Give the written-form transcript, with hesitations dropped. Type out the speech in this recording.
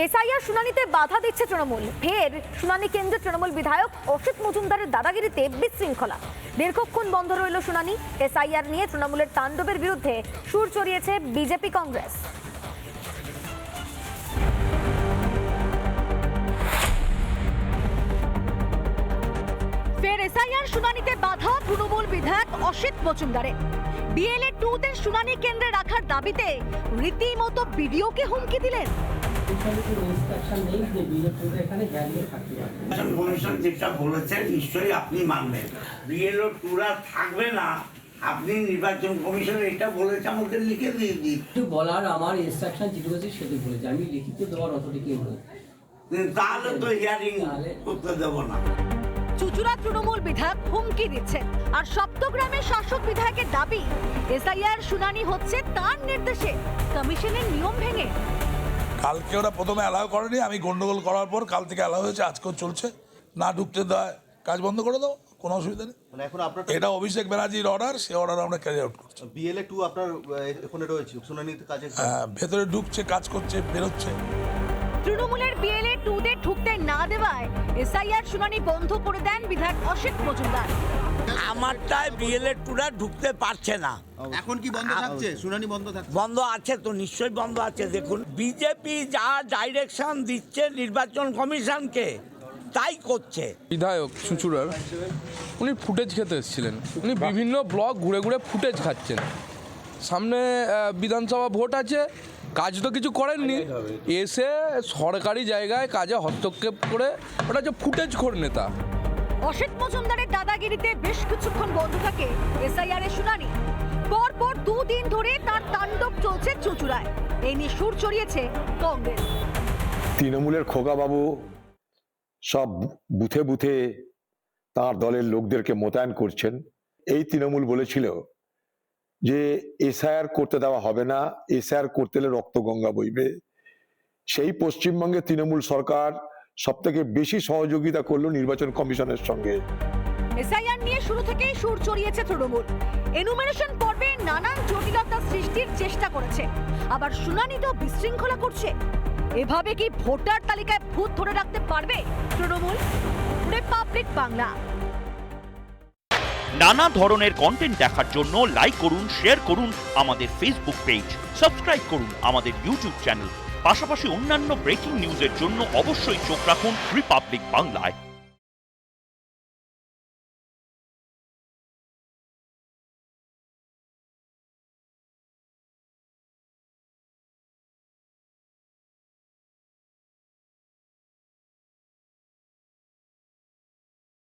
SIR শুনানিতে বাধা দিচ্ছে তৃণমূল। ফের শুনানি কেন্দ্রে তৃণমূল বিধায়ক অসিত মজুমদারের দাদাগিরিতে বিশৃঙ্খলা। দীর্ঘক্ষণ বন্ধ রইল শুনানি। এসআইআর নিয়ে তৃণমূলের তাণ্ডবের বিরুদ্ধে সুর চড়িয়েছে বিজেপি কংগ্রেস। ফের এসআইআর শুনানিতে বাধা তৃণমূল বিধায়ক অসিত মজুমদারের। বিএলএ 2-তে শুনানি কেন্দ্রে রাখার দাবিতে রীতিমতো বিডিওকে হুমকি দিলেন। কমিশন যেটা বলেছে নিশ্চয়ই আপনি মানবেন, বিএলও 2 থাকবে না। আপনি নির্বাচন কমিশন এটা বলেছে, আমাদের লিখে দিয়ে দিন। বলার আমার ইনস্ট্রাকশন যেটুকু আছে সেটা বলেছে, আমি লিখিত দেওয়ার অথরিটি নেই। তাহলে তো হিয়ারিং করতে দেব না। চুচুড়া তৃণমূল বিধায়ক হুমকি দিচ্ছেন, আর সপ্তগ্রামের শাসক বিধায়কের দাবি এসআইআর শুনানি হচ্ছে তার নির্দেশে, কমিশনের নিয়ম ভেঙে। কালকে ওরা প্রথমে অ্যালাউ করেনি, আমি গন্ডগোল করার পর কাল থেকে অ্যালাউ হয়েছে, আজকেও চলছে। না ঢুকতে দেয়, কাজ বন্ধ করে দাও, কোনো অসুবিধা নেই। মানে এখন আপনার এটা অভিষেক ব্যানার্জির অর্ডার, সে অর্ডার আমরা ক্যারি আউট করছি। বিএলএ 2 আপনার এখানে রয়েছে শুনানিতে কাজে। ভেতরে ঢুকছে, কাজ করছে, বেরোচ্ছে। তৃণমূলের বিএলএ 2-তে ঢুকতে না দেওয়ায় এসআইআর শুনানি বন্ধ করে দেন বিধায়ক অসিত মজুমদার। আমারটায় বিএলএ 2 ঢুকতে পারছে না। এখন কি বন্ধ থাকছে? শুনানি বন্ধ থাকছে? বন্ধ আছে তো, নিশ্চয়ই বন্ধ আছে। দেখুন, বিজেপি যা ডাইরেকশন দিচ্ছে নির্বাচন কমিশনকে, তাই করছে। বিধায়ক চুঁচুড়ার উনি ফুটেজ খেতে এসেছিলেন, উনি বিভিন্ন ব্লক ঘুরে ঘুরে ফুটেজ খাচ্ছেন। সামনে বিধানসভা ভোট আছে, কাজ তো কিছু করেননি, এসে সরকারি জায়গায় কাজে হস্তক্ষেপ করে, ওটা হচ্ছে ফুটেজ খোর নেতা। অসিত মজুমদারের দাদাগিরিতে বেশ কিছুক্ষণ বন্ধ থাকে এসআইআর এর শুনানি। পরপর 2 দিন ধরে তার তাণ্ডব চলছে চুঁচুড়ায়। এই নিয়ে সুর চড়িয়েছে কংগ্রেস। তৃণমূলের খোকাবাবু সব বুথে বুথে তার দলের লোকদেরকে মোতায়েন করছেন। এই তৃণমূল বলেছিল যে এসআইআর করতে দেওয়া হবে না, এসআইআর করতে হলে রক্তগঙ্গা বইবে। সেই পশ্চিমবঙ্গে তৃণমূল সরকার সব থেকে বেশি সহযোগিতা করলো নির্বাচন কমিশনের সঙ্গে। এসআইআর নিয়ে শুরু থেকেই সুর চড়িয়েছে তৃণমূল। এনুমারেশন পর্বে নানান জটিলতা সৃষ্টির চেষ্টা করেছে, আবার শুনানিতেও বিশৃঙ্খলা করছে। এভাবে কি ভোটার তালিকায় ভূত ধরে রাখতে পারবে তৃণমূল? রিপাবলিক বাংলা। নানা ধরনের কন্টেন্ট দেখার জন্য লাইক করুন, শেয়ার করুন আমাদের ফেসবুক পেজ, সাবস্ক্রাইব করুন আমাদের ইউটিউব চ্যানেল। পাশাপাশি অন্যান্য ব্রেকিং নিউজের জন্য অবশ্যই চোখ রাখুন রিপাবলিক বাংলায়।